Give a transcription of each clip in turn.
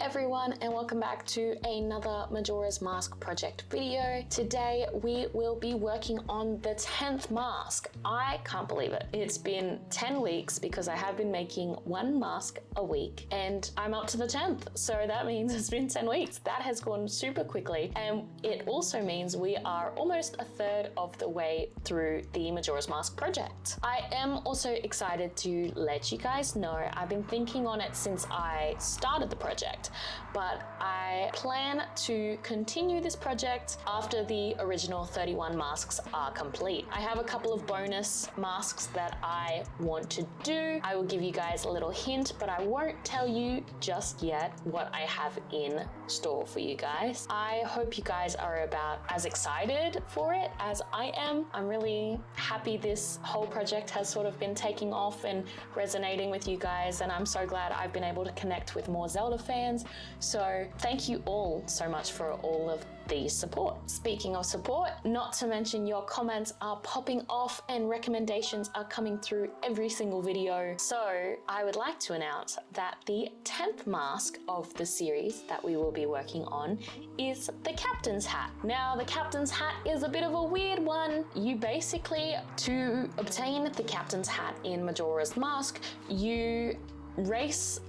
everyone, and welcome back to another Majora's Mask project video. Today we will be working on the 10th mask. I can't believe it. It's been 10 weeks because I have been making one mask a week and I'm up to the 10th. So that means it's been 10 weeks. That has gone super quickly, and it also means we are almost a third of the way through the Majora's Mask project. I am also excited to let you guys know I've been thinking on it since I started the project, but I plan to continue this project after the original 31 masks are complete. I have a couple of bonus masks that I want to do. I will give you guys a little hint, but I won't tell you just yet what I have in store for you guys. I hope you guys are about as excited for it as I am. I'm really happy this whole project has sort of been taking off and resonating with you guys, and I'm so glad I've been able to connect with more Zelda fans. So thank you all so much for all of the support. Speaking of support, not to mention your comments are popping off and recommendations are coming through every single video. So I would like to announce that the 10th mask of the series that we will be working on is the captain's hat. Now, the captain's hat is a bit of a weird one. You basically, to obtain the captain's hat in Majora's Mask, you race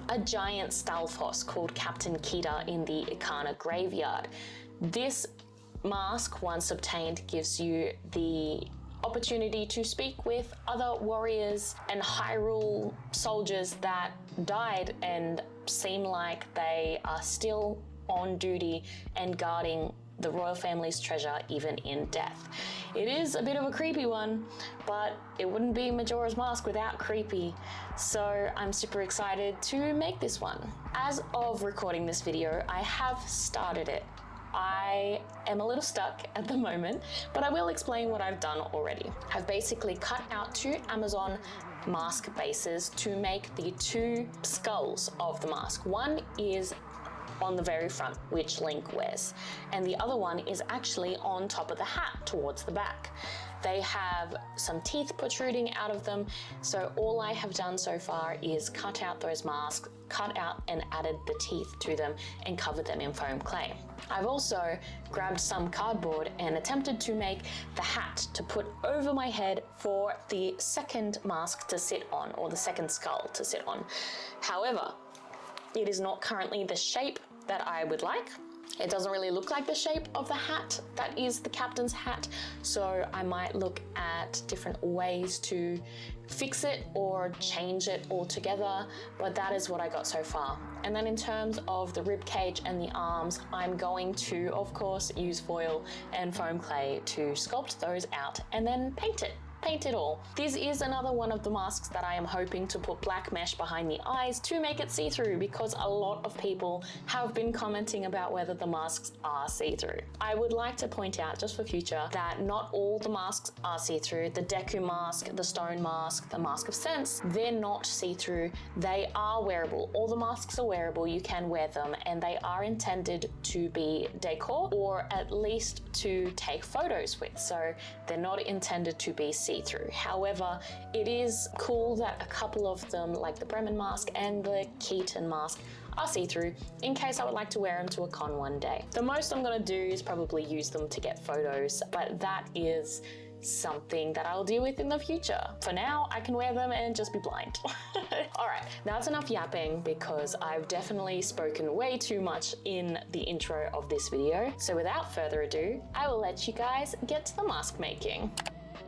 a giant Stalfos called Captain Kita in the Ikana graveyard. This mask, once obtained, gives you the opportunity to speak with other warriors and Hyrule soldiers that died and seem like they are still on duty and guarding the royal family's treasure even in death. It is a bit of a creepy one, but it wouldn't be Majora's Mask without creepy, so I'm super excited to make this one. As of recording this video, I have started it. I am a little stuck at the moment, but I will explain what I've done already. I've basically cut out 2 Amazon mask bases to make the 2 skulls of the mask. One is on the very front, which Link wears, and the other one is actually on top of the hat towards the back. They have some teeth protruding out of them, so all I have done so far is cut out those masks, cut out and added the teeth to them and covered them in foam clay. I've also grabbed some cardboard and attempted to make the hat to put over my head for the second mask to sit on, or the second skull to sit on. However, it is not currently the shape that I would like. It doesn't really look like the shape of the hat that is the captain's hat, so I might look at different ways to fix it or change it altogether, but that is what I got so far. And then in terms of the rib cage and the arms, I'm going to, of course, use foil and foam clay to sculpt those out and then paint it all. This is another one of the masks that I am hoping to put black mesh behind the eyes to make it see-through, because a lot of people have been commenting about whether the masks are see-through. I would like to point out, just for future, that not all the masks are see-through. The Deku mask, the Stone mask, the Mask of Sense, they're not see-through. They are wearable. All the masks are wearable. You can wear them, and they are intended to be decor, or at least to take photos with. So they're not intended to be see-through. However, it is cool that a couple of them, like the Bremen mask and the Keaton mask, are see-through in case I would like to wear them to a con one day. The most I'm going to do is probably use them to get photos, but that is something that I'll deal with in the future. For now, I can wear them and just be blind. All right, that's enough yapping, because I've definitely spoken way too much in the intro of this video. So without further ado, I will let you guys get to the mask making.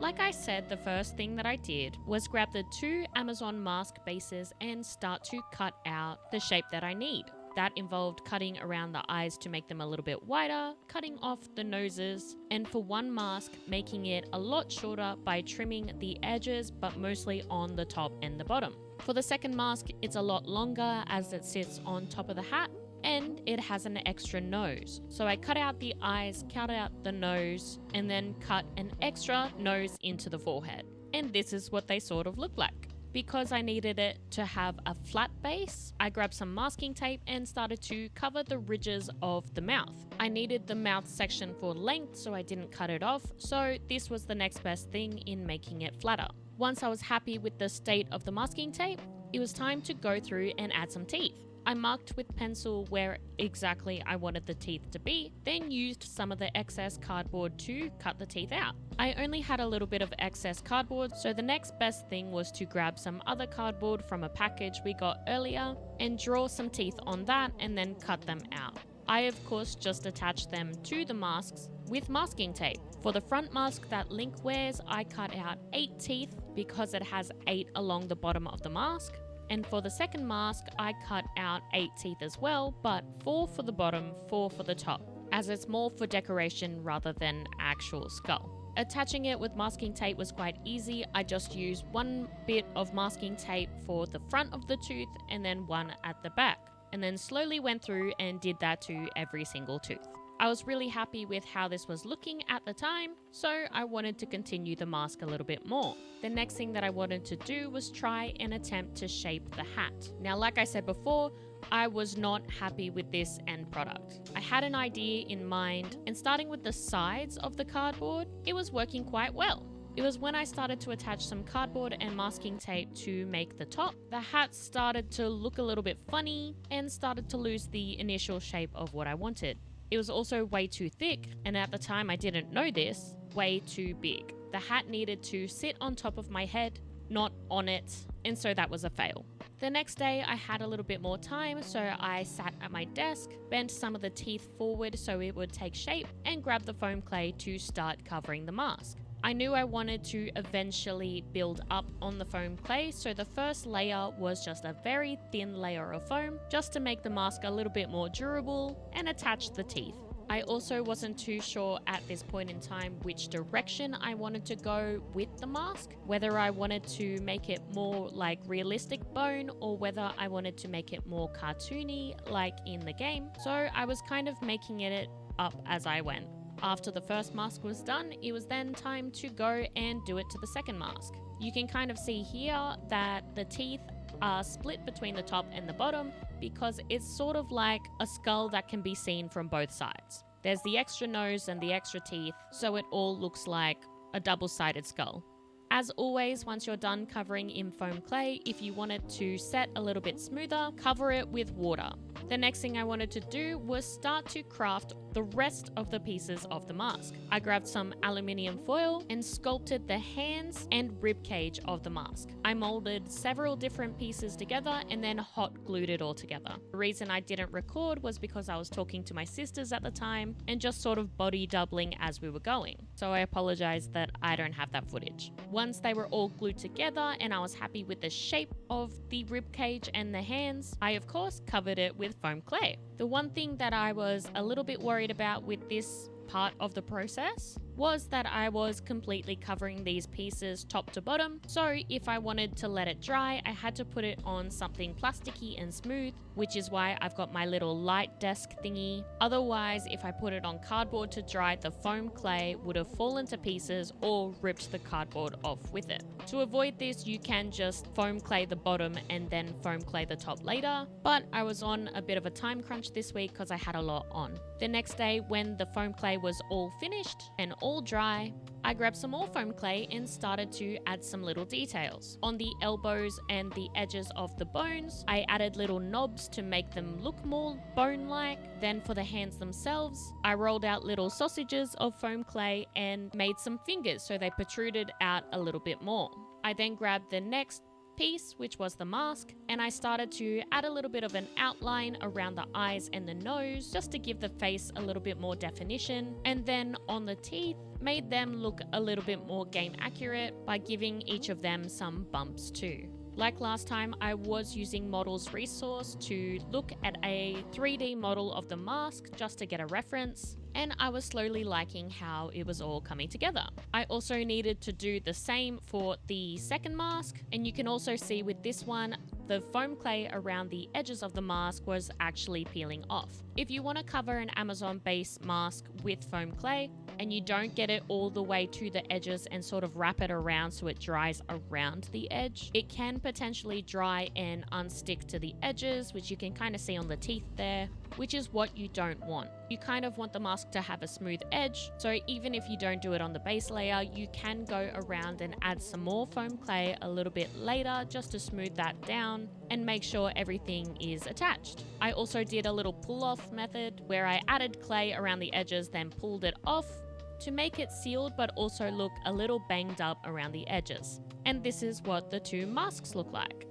Like I said, the first thing that I did was grab the 2 Amazon mask bases and start to cut out the shape that I need. That involved cutting around the eyes to make them a little bit wider, cutting off the noses, and for one mask, making it a lot shorter by trimming the edges, but mostly on the top and the bottom. For the second mask, it's a lot longer as it sits on top of the hat, and it has an extra nose. So I cut out the eyes, cut out the nose, and then cut an extra nose into the forehead. And this is what they sort of look like. Because I needed it to have a flat base, I grabbed some masking tape and started to cover the ridges of the mouth. I needed the mouth section for length, so I didn't cut it off, so this was the next best thing in making it flatter. Once I was happy with the state of the masking tape, it was time to go through and add some teeth. I marked with pencil where exactly I wanted the teeth to be, then used some of the excess cardboard to cut the teeth out. I only had a little bit of excess cardboard, so the next best thing was to grab some other cardboard from a package we got earlier and draw some teeth on that and then cut them out. I of course just attached them to the masks with masking tape. For the front mask that Link wears, I cut out 8 teeth because it has 8 along the bottom of the mask. And for the second mask, I cut out 8 teeth as well, but 4 for the bottom, 4 for the top, as it's more for decoration rather than actual skull. Attaching it with masking tape was quite easy. I just used one bit of masking tape for the front of the tooth and then one at the back, and then slowly went through and did that to every single tooth. I was really happy with how this was looking at the time, so I wanted to continue the mask a little bit more. The next thing that I wanted to do was try and attempt to shape the hat. Now, like I said before, I was not happy with this end product. I had an idea in mind, and starting with the sides of the cardboard, it was working quite well. It was when I started to attach some cardboard and masking tape to make the top, the hat started to look a little bit funny and started to lose the initial shape of what I wanted. It was also way too thick, and at the time I didn't know this, way too big. The hat needed to sit on top of my head, not on it, and so that was a fail. The next day I had a little bit more time, so I sat at my desk, bent some of the teeth forward so it would take shape, and grabbed the foam clay to start covering the mask. I knew I wanted to eventually build up on the foam clay, so the first layer was just a very thin layer of foam, just to make the mask a little bit more durable and attach the teeth. I also wasn't too sure at this point in time which direction I wanted to go with the mask, whether I wanted to make it more like realistic bone or whether I wanted to make it more cartoony like in the game, so I was kind of making it up as I went. After the first mask was done, it was then time to go and do it to the second mask. You can kind of see here that the teeth are split between the top and the bottom because it's sort of like a skull that can be seen from both sides. There's the extra nose and the extra teeth, so it all looks like a double-sided skull. As always, once you're done covering in foam clay, if you want it to set a little bit smoother, cover it with water. The next thing I wanted to do was start to craft the rest of the pieces of the mask. I grabbed some aluminium foil and sculpted the hands and rib cage of the mask. I molded several different pieces together and then hot glued it all together. The reason I didn't record was because I was talking to my sisters at the time and just sort of body doubling as we were going. So I apologize that I don't have that footage. Once they were all glued together and I was happy with the shape of the rib cage and the hands, I of course covered it with foam clay. The one thing that I was a little bit worried about with this part of the process was that I was completely covering these pieces top to bottom, so if I wanted to let it dry, I had to put it on something plasticky and smooth, which is why I've got my little light desk thingy. Otherwise, if I put it on cardboard to dry, the foam clay would have fallen to pieces or ripped the cardboard off with it. To avoid this, you can just foam clay the bottom and then foam clay the top later, but I was on a bit of a time crunch this week because I had a lot on. The next day, when the foam clay was all finished and all dry, I grabbed some more foam clay and started to add some little details. On the elbows and the edges of the bones, I added little knobs to make them look more bone-like. Then for the hands themselves, I rolled out little sausages of foam clay and made some fingers so they protruded out a little bit more. I then grabbed the next piece, which was the mask, and I started to add a little bit of an outline around the eyes and the nose just to give the face a little bit more definition, and then on the teeth made them look a little bit more game accurate by giving each of them some bumps too. Like last time, I was using Models Resource to look at a 3D model of the mask just to get a reference, and I was slowly liking how it was all coming together. I also needed to do the same for the second mask, and you can also see with this one, the foam clay around the edges of the mask was actually peeling off. If you want to cover an Amazon base mask with foam clay and you don't get it all the way to the edges and sort of wrap it around so it dries around the edge, it can potentially dry and unstick to the edges, which you can kind of see on the teeth there. which is what you don't want. You kind of want the mask to have a smooth edge, so even if you don't do it on the base layer, you can go around and add some more foam clay a little bit later just to smooth that down and make sure everything is attached. I also did a little pull-off method where I added clay around the edges, then pulled it off to make it sealed but also look a little banged up around the edges. And this is what the two masks look like.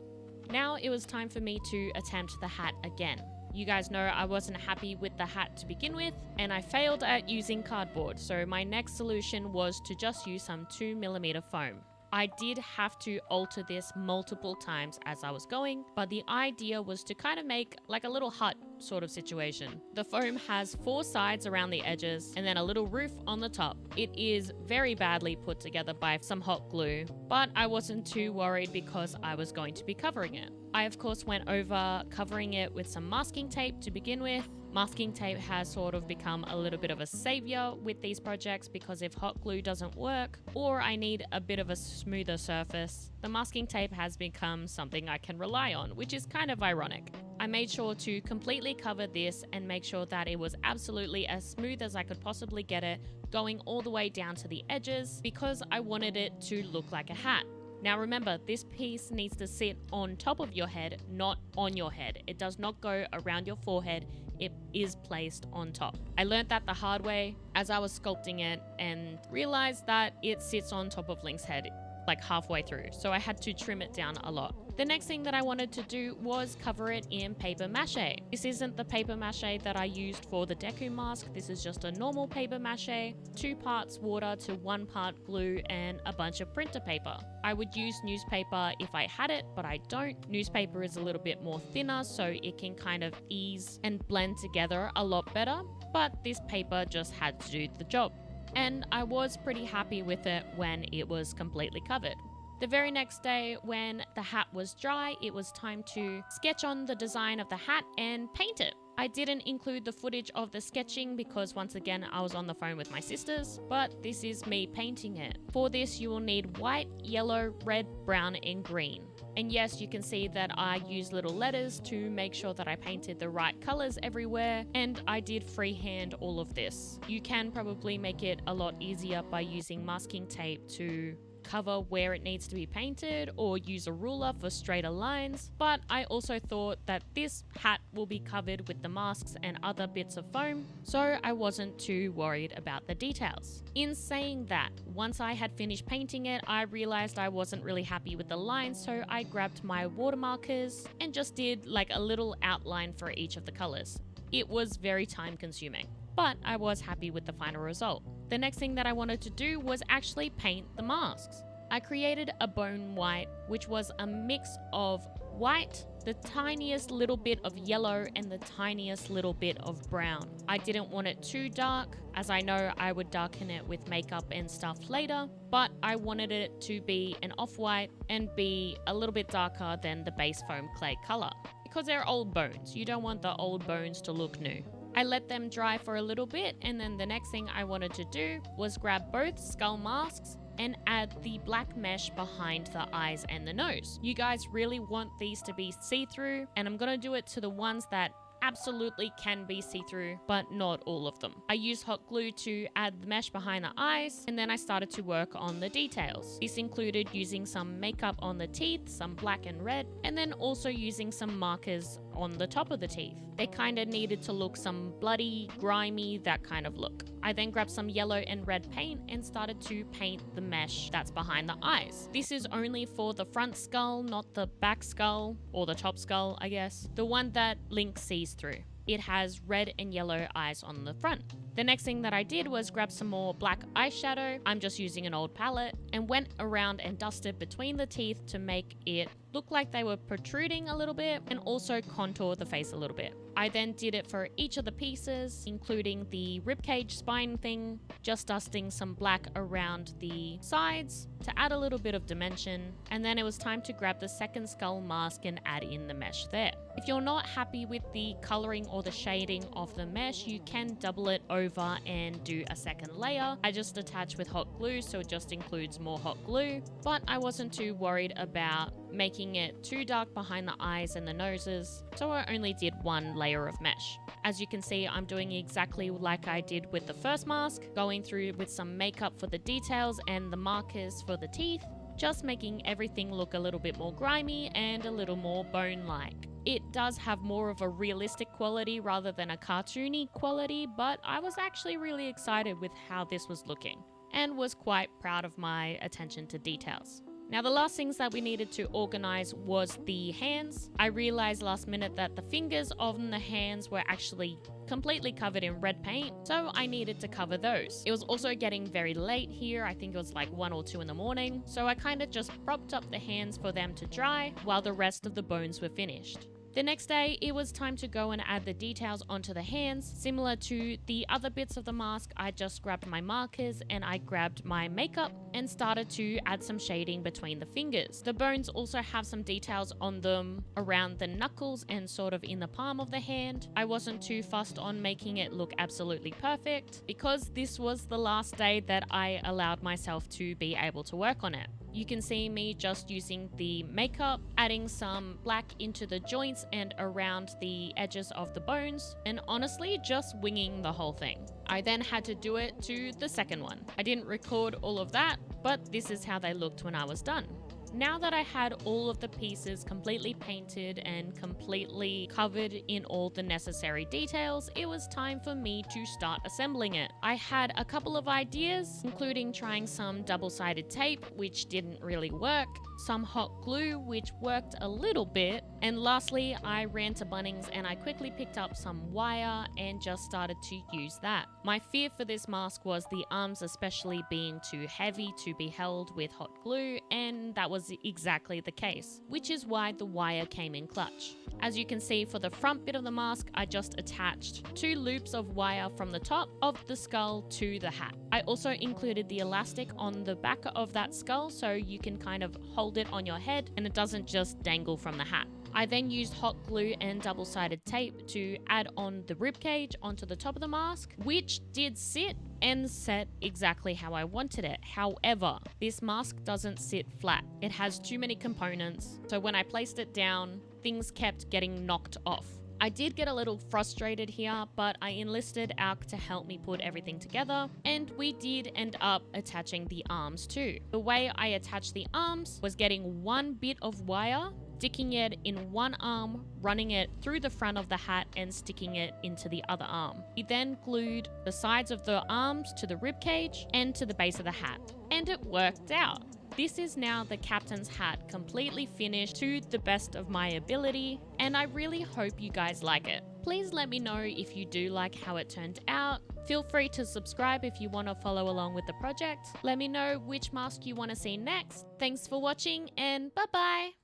Now it was time for me to attempt the hat again. You guys know I wasn't happy with the hat to begin with, and I failed at using cardboard, so my next solution was to just use some 2mm foam. I did have to alter this multiple times as I was going, but the idea was to kind of make like a little hut sort of situation. The foam has 4 sides around the edges and then a little roof on the top. It is very badly put together by some hot glue, but I wasn't too worried because I was going to be covering it. I of course went over covering it with some masking tape to begin with. Masking tape has sort of become a little bit of a savior with these projects because if hot glue doesn't work or I need a bit of a smoother surface, the masking tape has become something I can rely on, which is kind of ironic. I made sure to completely cover this and make sure that it was absolutely as smooth as I could possibly get it, going all the way down to the edges because I wanted it to look like a hat. Now remember, this piece needs to sit on top of your head, not on your head. It does not go around your forehead, it is placed on top. I learned that the hard way as I was sculpting it and realized that it sits on top of Link's head like halfway through, so I had to trim it down a lot. The next thing that I wanted to do was cover it in paper mache. This isn't the paper mache that I used for the Deku mask, this is just a normal paper mache, 2 parts water to 1 part glue and a bunch of printer paper. I would use newspaper if I had it, but I don't. Newspaper is a little bit more thinner, so it can kind of ease and blend together a lot better, but this paper just had to do the job. And I was pretty happy with it when it was completely covered. The very next day, when the hat was dry, it was time to sketch on the design of the hat and paint it. I didn't include the footage of the sketching because once again I was on the phone with my sisters, but this is me painting it. For this you will need white, yellow, red, brown and green. And yes, you can see that I used little letters to make sure that I painted the right colors everywhere, and I did freehand all of this. You can probably make it a lot easier by using masking tape to cover where it needs to be painted or use a ruler for straighter lines, but I also thought that this hat will be covered with the masks and other bits of foam, so I wasn't too worried about the details. In saying that, once I had finished painting it, I realized I wasn't really happy with the lines, so I grabbed my watermarkers and just did like a little outline for each of the colors. It was very time consuming, but I was happy with the final result. The next thing that I wanted to do was actually paint the masks. I created a bone white, which was a mix of white, the tiniest little bit of yellow, and the tiniest little bit of brown. I didn't want it too dark, as I know I would darken it with makeup and stuff later, but I wanted it to be an off-white and be a little bit darker than the base foam clay color. Because they're old bones, you don't want the old bones to look new. I let them dry for a little bit, and then the next thing I wanted to do was grab both skull masks and add the black mesh behind the eyes and the nose. You guys really want these to be see-through, and I'm gonna do it to the ones that absolutely can be see-through, but not all of them. I used hot glue to add the mesh behind the eyes, and then I started to work on the details. This included using some makeup on the teeth, some black and red, and then also using some markers on the top of the teeth. They kind of needed to look some bloody, grimy, that kind of look. I then grabbed some yellow and red paint and started to paint the mesh that's behind the eyes. This is only for the front skull, not the back skull, or the top skull, I guess. The one that Link sees through. It has red and yellow eyes on the front. The next thing that I did was grab some more black eyeshadow. I'm just using an old palette, and went around and dusted between the teeth to make it look like they were protruding a little bit and also contour the face a little bit. I then did it for each of the pieces, including the ribcage spine thing, just dusting some black around the sides to add a little bit of dimension, and then it was time to grab the second skull mask and add in the mesh there. If you're not happy with the coloring or the shading of the mesh, you can double it over and do a second layer. I just attach with hot glue, so it just includes more hot glue, but I wasn't too worried about making it too dark behind the eyes and the noses, so I only did one layer of mesh. As you can see, I'm doing exactly like I did with the first mask, going through with some makeup for the details and the markers for the teeth, just making everything look a little bit more grimy and a little more bone-like. It does have more of a realistic quality rather than a cartoony quality, but I was actually really excited with how this was looking and was quite proud of my attention to details. Now, the last things that we needed to organize was the hands. I realized last minute that the fingers on the hands were actually completely covered in red paint, so I needed to cover those. It was also getting very late here. I think it was like 1 or 2 in the morning, so I kind of just propped up the hands for them to dry while the rest of the bones were finished. The next day, it was time to go and add the details onto the hands. Similar to the other bits of the mask, I just grabbed my markers and I grabbed my makeup and started to add some shading between the fingers. The bones also have some details on them around the knuckles and sort of in the palm of the hand. I wasn't too fussed on making it look absolutely perfect because this was the last day that I allowed myself to be able to work on it. You can see me just using the makeup, adding some black into the joints and around the edges of the bones, and honestly just winging the whole thing. I then had to do it to the second one. I didn't record all of that, but this is how they looked when I was done. Now that I had all of the pieces completely painted and completely covered in all the necessary details, it was time for me to start assembling it. I had a couple of ideas, including trying some double-sided tape, which didn't really work, some hot glue, which worked a little bit, and lastly, I ran to Bunnings and I quickly picked up some wire and just started to use that. My fear for this mask was the arms especially being too heavy to be held with hot glue, and that was exactly the case, which is why the wire came in clutch. As you can see, for the front bit of the mask, I just attached 2 loops of wire from the top of the skull to the hat. I also included the elastic on the back of that skull so you can kind of hold it on your head and it doesn't just dangle from the hat. I then used hot glue and double-sided tape to add on the ribcage onto the top of the mask, which did sit and set exactly how I wanted it. However, this mask doesn't sit flat. It has too many components, so when I placed it down, things kept getting knocked off. I did get a little frustrated here, but I enlisted Alk to help me put everything together, and we did end up attaching the arms too. The way I attached the arms was getting 1 bit of wire, sticking it in one arm, running it through the front of the hat and sticking it into the other arm. We then glued the sides of the arms to the ribcage and to the base of the hat, and it worked out. This is now the captain's hat, completely finished to the best of my ability, and I really hope you guys like it. Please let me know if you do like how it turned out. Feel free to subscribe if you want to follow along with the project. Let me know which mask you want to see next. Thanks for watching, and bye-bye!